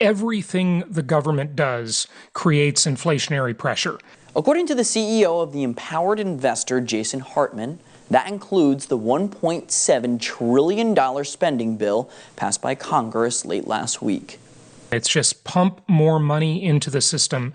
everything the government does creates inflationary pressure. According to the CEO of the Empowered Investor, Jason Hartman, that includes the $1.7 trillion spending bill passed by Congress late last week. It's just pump more money into the system.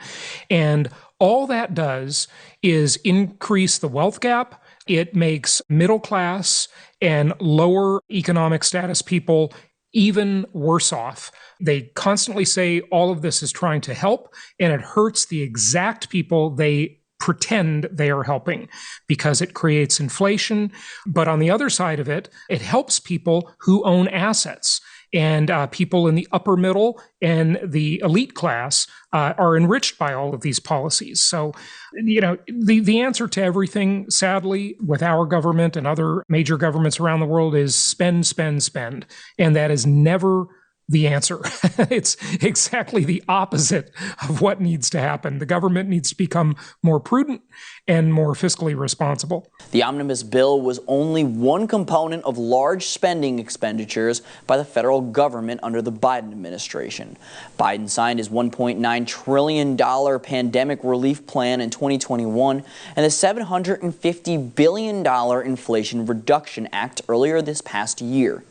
And all that does is increase the wealth gap. It makes middle class and lower economic status people even worse off. They constantly say all of this is trying to help, and it hurts the exact people they pretend they are helping because it creates inflation. But on the other side of it, it helps people who own assets. And people in the upper middle and the elite class are enriched by all of these policies. So, the answer to everything, sadly, with our government and other major governments around the world is spend, spend, spend. And that is never the answer. It's exactly the opposite of what needs to happen. The government needs to become more prudent and more fiscally responsible. The omnibus bill was only one component of large spending expenditures by the federal government under the Biden administration. Biden signed his $1.9 trillion pandemic relief plan in 2021 and the $750 billion Inflation Reduction Act earlier this past year.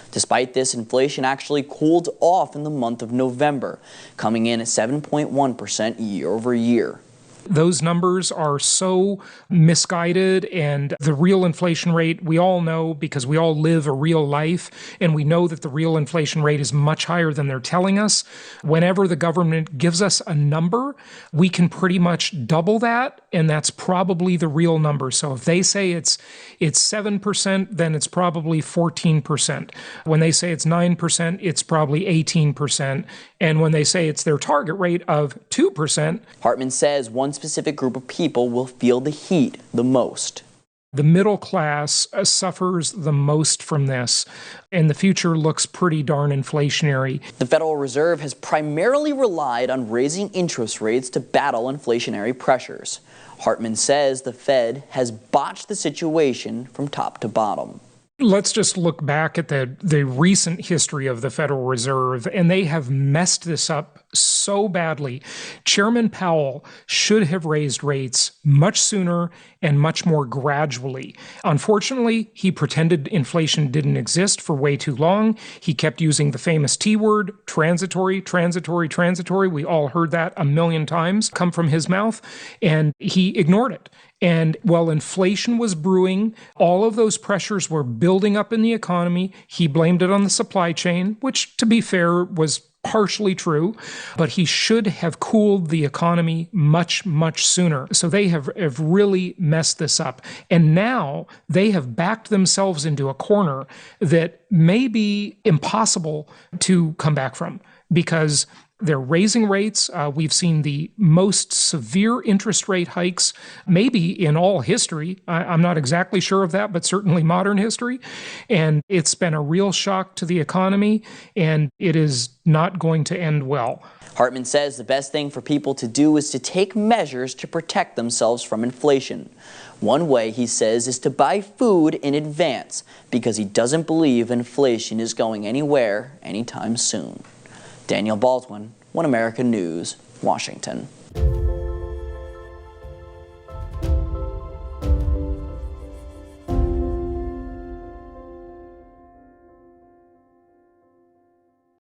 Despite this, inflation actually cooled off in the month of November, coming in at 7.1% year over year. Those numbers are so misguided, and the real inflation rate, we all know because we all live a real life, and we know that the real inflation rate is much higher than they're telling us. Whenever the government gives us a number, we can pretty much double that, and that's probably the real number. So if they say it's 7%, then it's probably 14%. When they say it's 9%, it's probably 18%. And when they say it's their target rate of 2%, Hartman says one specific group of people will feel the heat the most. The middle class suffers the most from this, and the future looks pretty darn inflationary. The Federal Reserve has primarily relied on raising interest rates to battle inflationary pressures. Hartman says the Fed has botched the situation from top to bottom. Let's just look back at the recent history of the Federal Reserve, and they have messed this up so badly. Chairman Powell should have raised rates much sooner and much more gradually. Unfortunately, he pretended inflation didn't exist for way too long. He kept using the famous T word, transitory, transitory, transitory. We all heard that a million times come from his mouth, and he ignored it. And while inflation was brewing, all of those pressures were building up in the economy. He blamed it on the supply chain, which, to be fair, was partially true, but he should have cooled the economy much, much sooner. So they have really messed this up. And now they have backed themselves into a corner that may be impossible to come back from, because they're raising rates. We've seen the most severe interest rate hikes, maybe in all history. I'm not exactly sure of that, but certainly modern history. And it's been a real shock to the economy, and it is not going to end well. Hartman says the best thing for people to do is to take measures to protect themselves from inflation. One way, he says, is to buy food in advance, because he doesn't believe inflation is going anywhere anytime soon. Daniel Baldwin, One American News, Washington.